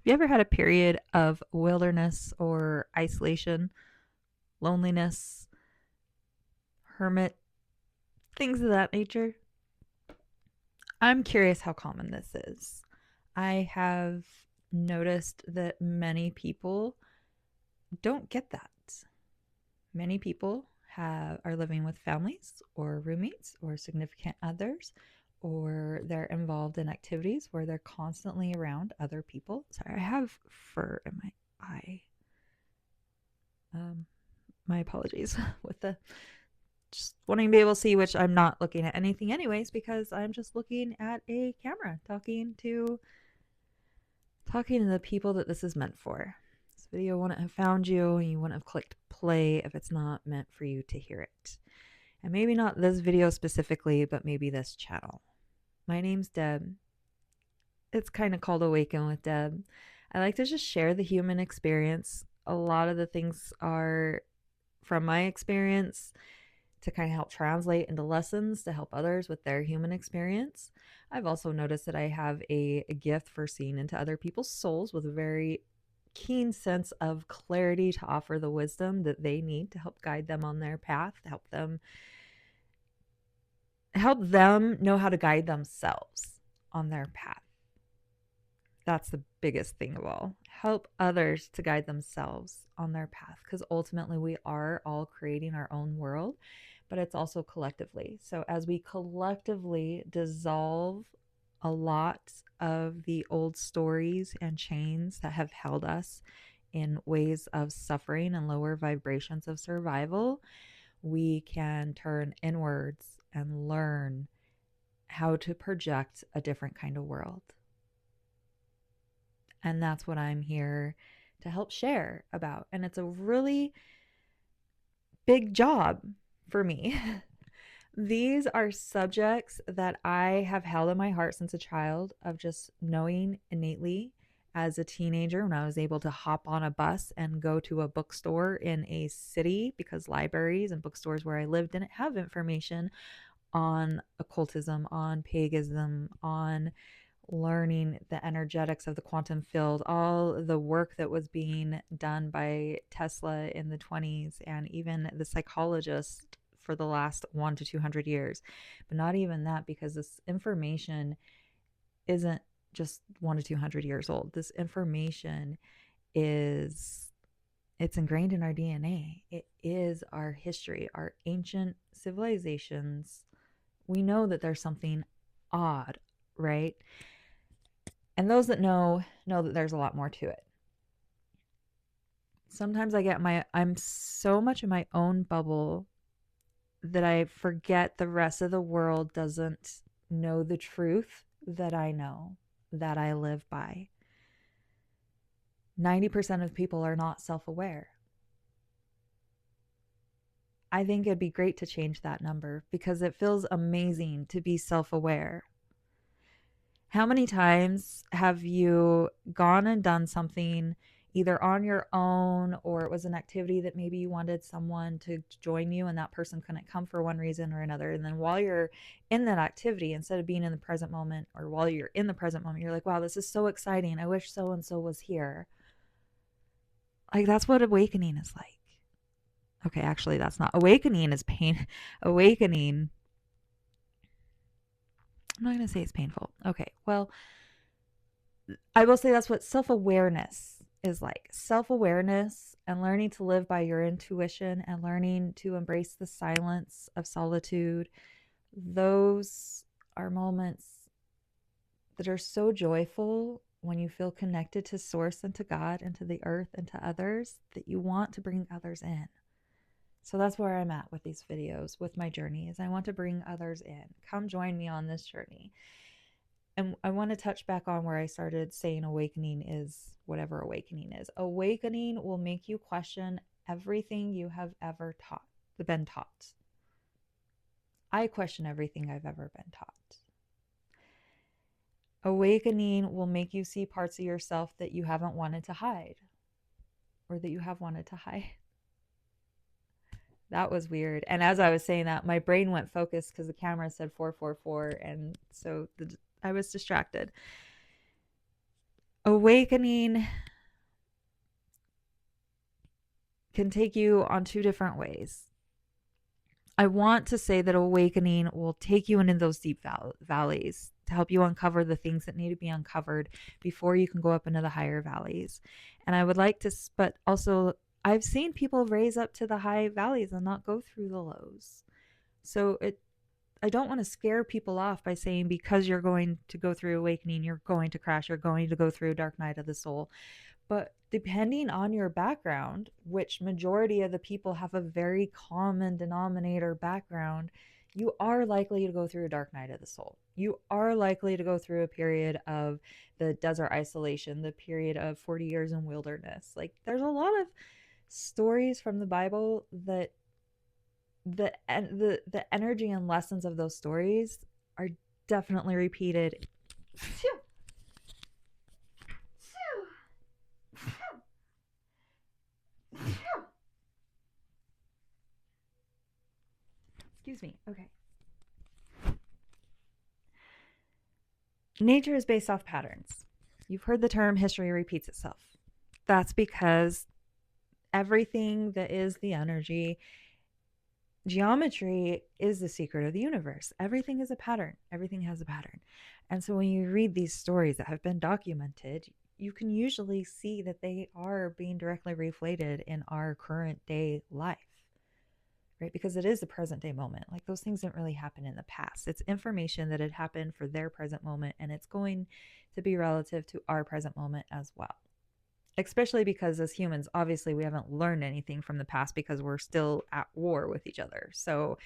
You ever had a period of wilderness or isolation, loneliness, hermit, things of that nature? I'm curious how common this is. I have noticed that many people don't get that. Many people are living with families or roommates or significant others, or they're involved in activities where they're constantly around other people. Sorry, I have fur in my eye. Um, my apologies with the just wanting to be able to see, which I'm not looking at anything anyways because I'm just looking at a camera talking to the people that this is meant for. This video wouldn't have found you and you wouldn't have clicked play if it's not meant for you to hear it. And maybe not this video specifically, but maybe this channel. My name's Deb. It's kind of called Awaken with Deb. I like to just share the human experience. A lot of the things are from my experience to kind of help translate into lessons to help others with their human experience. I've also noticed that I have a gift for seeing into other people's souls with a very keen sense of clarity to offer the wisdom that they need to help guide them on their path, to help them know how to guide themselves on their path. That's the biggest thing of all. Help others to guide themselves on their path, because ultimately we are all creating our own world, but it's also collectively. So as we collectively dissolve a lot of the old stories and chains that have held us in ways of suffering and lower vibrations of survival, we can turn inwards and learn how to project a different kind of world. And that's what I'm here to help share about. And it's a really big job for me. These are subjects that I have held in my heart since a child, of just knowing innately as a teenager when I was able to hop on a bus and go to a bookstore in a city, because libraries and bookstores where I lived didn't have information on occultism, on paganism, on learning the energetics of the quantum field, all the work that was being done by Tesla in the 20s and even the psychologists for the last 1 to 200 years. But not even that, because this information isn't just 1 to 200 years old. This information it's ingrained in our DNA. It is our history, our ancient civilizations. We know that there's something odd, right? And those that know that there's a lot more to it. Sometimes I'm so much in my own bubble that I forget the rest of the world doesn't know the truth that I know, that I live by. 90% of people are not self-aware. I think it'd be great to change that number, because it feels amazing to be self-aware. How many times have you gone and done something either on your own, or it was an activity that maybe you wanted someone to join you and that person couldn't come for one reason or another? And then while you're in that activity, instead of being in the present moment, or while you're in the present moment, you're like, wow, this is so exciting. I wish so and so was here. Like, that's what awakening is like. Okay, actually, that's not. Awakening is pain. Awakening, I'm not going to say it's painful. Okay, well, I will say that's what self-awareness is like. Self-awareness and learning to live by your intuition and learning to embrace the silence of solitude. Those are moments that are so joyful when you feel connected to source and to God and to the earth and to others, that you want to bring others in. So that's where I'm at with these videos, with my journey, is I want to bring others in. Come join me on this journey. And I want to touch back on where I started saying awakening is whatever awakening is. Awakening will make you question everything you have ever been taught. I question everything I've ever been taught. Awakening will make you see parts of yourself that you haven't wanted to hide, or that you have wanted to hide. That was weird. And as I was saying that, my brain went focused because the camera said 444, and so I was distracted. awakening can take you on two different ways. I want to say that awakening will take you into those deep valleys to help you uncover the things that need to be uncovered before you can go up into the higher valleys. And I would like to, but also I've seen people raise up to the high valleys and not go through the lows. So I don't want to scare people off by saying because you're going to go through awakening, you're going to crash, you're going to go through a dark night of the soul. But depending on your background, which majority of the people have a very common denominator background, you are likely to go through a dark night of the soul. You are likely to go through a period of the desert isolation, the period of 40 years in wilderness. Like there's a lot of stories from the Bible that the energy and lessons of those stories are definitely repeated. Excuse me. Okay. Nature is based off patterns. You've heard the term history repeats itself. That's because everything that is the energy, geometry is the secret of the universe. Everything is a pattern. Everything has a pattern. And so when you read these stories that have been documented, you can usually see that they are being directly reflected in our current day life. Right? Because it is the present day moment. Like those things didn't really happen in the past. It's information that had happened for their present moment, and it's going to be relative to our present moment as well. Especially because as humans, obviously we haven't learned anything from the past because we're still at war with each other. So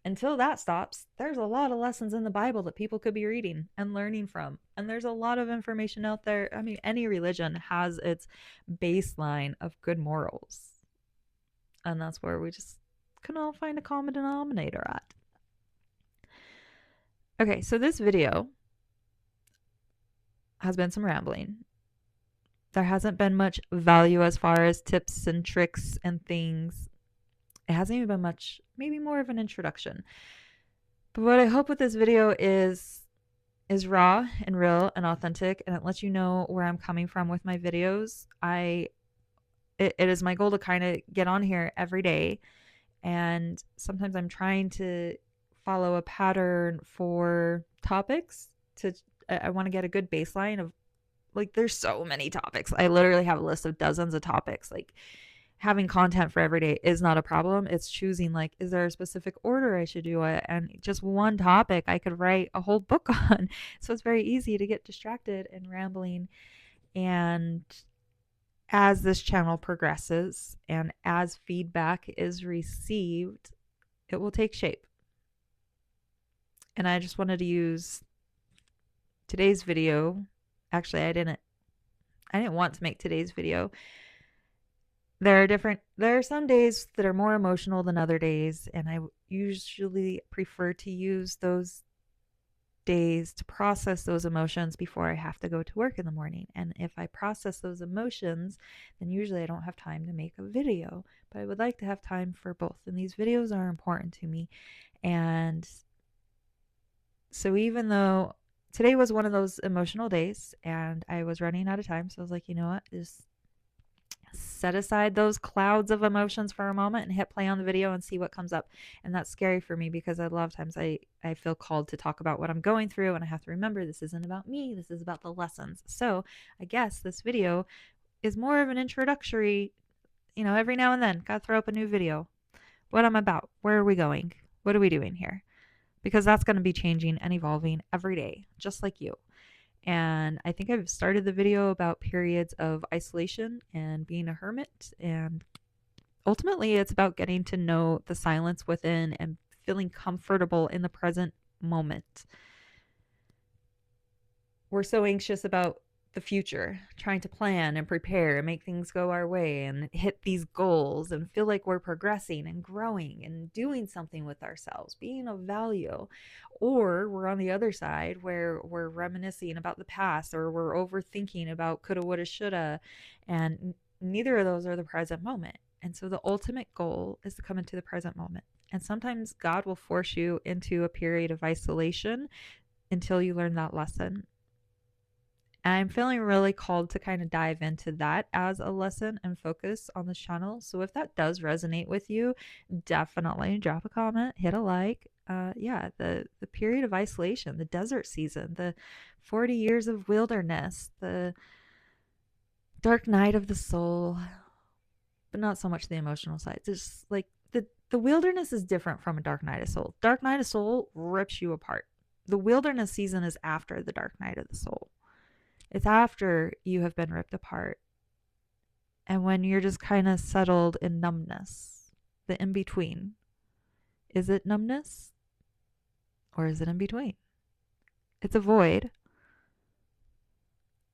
until that stops, there's a lot of lessons in the Bible that people could be reading and learning from. And there's a lot of information out there. I mean, any religion has its baseline of good morals. And that's where we just can all find a common denominator at. Okay, so this video has been some rambling. There hasn't been much value as far as tips and tricks and things. It hasn't even been much, maybe more of an introduction. But what I hope with this video is raw and real and authentic, and it lets you know where I'm coming from with my videos. It is my goal to kind of get on here every day, and sometimes I'm trying to follow a pattern for topics. I want to get a good baseline of, like, there's so many topics. I literally have a list of dozens of topics. Like, having content for every day is not a problem. It's choosing, like, is there a specific order I should do it? And just one topic I could write a whole book on. So it's very easy to get distracted and rambling. And as this channel progresses and as feedback is received, it will take shape. And I just wanted to use today's video. Actually, I didn't want to make today's video. There are some days that are more emotional than other days, and I usually prefer to use those days to process those emotions before I have to go to work in the morning. And if I process those emotions, then usually I don't have time to make a video, but I would like to have time for both. And these videos are important to me. And so even though today was one of those emotional days and I was running out of time, so I was like, you know what, just set aside those clouds of emotions for a moment and hit play on the video and see what comes up. And that's scary for me because a lot of times I feel called to talk about what I'm going through, and I have to remember this isn't about me, this is about the lessons. So I guess this video is more of an introductory, every now and then gotta throw up a new video, what I'm about, where are we going, what are we doing here, because that's going to be changing and evolving every day, just like you. And I think I've started the video about periods of isolation and being a hermit. And ultimately, it's about getting to know the silence within and feeling comfortable in the present moment. We're so anxious about the future, trying to plan and prepare and make things go our way and hit these goals and feel like we're progressing and growing and doing something with ourselves, being of value. Or we're on the other side where we're reminiscing about the past, or we're overthinking about coulda, woulda, shoulda, and neither of those are the present moment. And so the ultimate goal is to come into the present moment. And sometimes God will force you into a period of isolation until you learn that lesson. I'm feeling really called to kind of dive into that as a lesson and focus on this channel. So if that does resonate with you, definitely drop a comment, hit a like. Yeah, the period of isolation, the desert season, the 40 years of wilderness, the dark night of the soul, but not so much the emotional side. Just like the wilderness is different from a dark night of soul. Dark night of soul rips you apart. The wilderness season is after the dark night of the soul. It's after you have been ripped apart. And when you're just kind of settled in numbness, the in between. Is it numbness? Or is it in between? It's a void.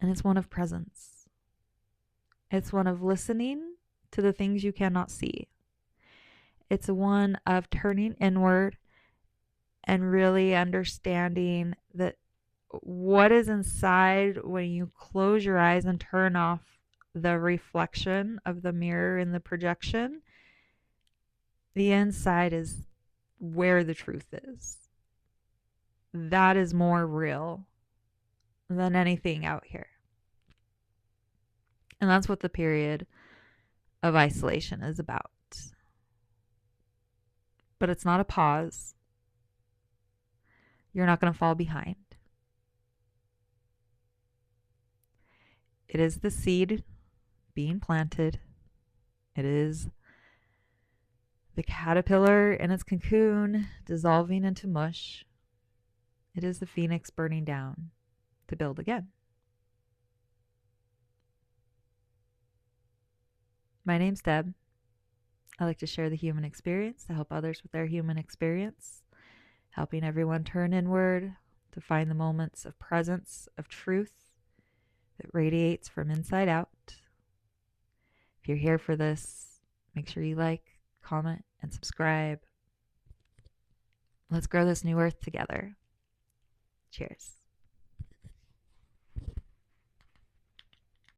And it's one of presence. It's one of listening to the things you cannot see. It's one of turning inward and really understanding that what is inside when you close your eyes and turn off the reflection of the mirror in the projection. The inside is where the truth is. That is more real than anything out here. And that's what the period of isolation is about. But it's not a pause. You're not going to fall behind. It is the seed being planted. It is the caterpillar in its cocoon dissolving into mush. It is the phoenix burning down to build again. My name's Debb. I like to share the human experience to help others with their human experience, helping everyone turn inward to find the moments of presence, of truth that radiates from inside out. If you're here for this, make sure you like, comment, and subscribe. Let's grow this new earth together. Cheers.